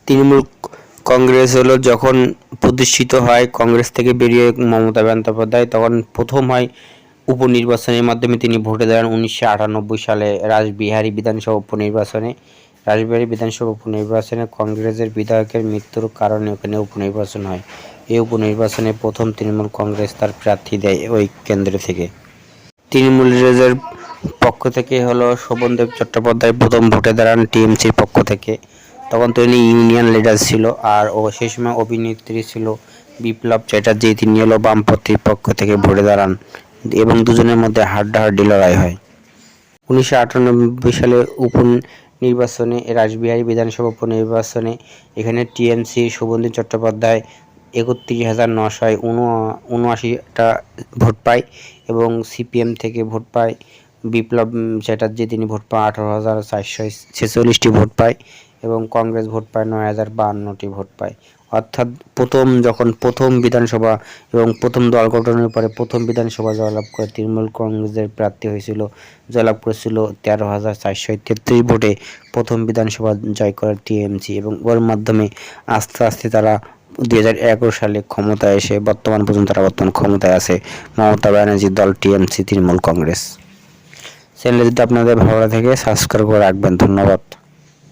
তৃণমূল কংগ্রেস হলো যখন প্রতিষ্ঠিত হয়, কংগ্রেস থেকে বেরিয়ে মমতা বন্দ্যোপাধ্যায়, তখন প্রথম হয় উপনির্বাচনের মাধ্যমে তিনি ভোটে দাঁড়ান 1998 সালে রাসবিহারী বিধানসভা উপনির্বাচনে। রাসবিহারী বিধানসভা উপনির্বাচনে কংগ্রেসের বিধায়কের মৃত্যুর কারণে ওখানে উপনির্বাচন হয়। এই উপনির্বাচনে প্রথম তৃণমূল কংগ্রেস তার প্রার্থী দেয় ওই কেন্দ্র থেকে। তৃণমূলের পক্ষ থেকে হলো শোভনদেব চট্টোপাধ্যায় প্রথম ভোটে দাঁড়ান টিএমসির পক্ষ থেকে। তখন তিনি ইউনিয়ন লিডার ছিল, আর সেই সময় অভিনেত্রী ছিল বিপ্লব চ্যাটার্জি, তিনি হলো বামপন্থীর পক্ষ থেকে ভোটে দাঁড়ান এবং দুজনের মধ্যে হাড্ডাহাড্ডি লড়াই হয়। 1998 সালে উপনির্বাচনে, রাসবিহারী বিধানসভা উপনির্বাচনে এখানে টিএমসি শোভনদেব চট্টোপাধ্যায় 31,979টা ভোট পায় এবং সিপিএম থেকে ভোট পায় বিপ্লব চ্যাটার্জি, তিনি ভোট পায় 18,446টি ভোট পায় এবং কংগ্রেস ভোট পায় 9,052টি ভোট পায়। অর্থাৎ প্রথম বিধানসভা এবং প্রথম দল গঠনের পরে প্রথম বিধানসভা জয়লাভ করে তৃণমূল কংগ্রেসের প্রার্থী হয়েছিল, জয়লাভ করেছিল 13,433 ভোটে প্রথম বিধানসভা জয় করে টিএমসি, এবং ওর মাধ্যমে আস্তে আস্তে তারা 2011 সালে ক্ষমতায় এসে বর্তমান ক্ষমতায় আছে মমতা ব্যানার্জির দল টিএমসি তৃণমূল কংগ্রেস। চ্যানেলটি যদি আপনাদের ভালো লাগে সাবস্ক্রাইব করে রাখবেন। ধন্যবাদ।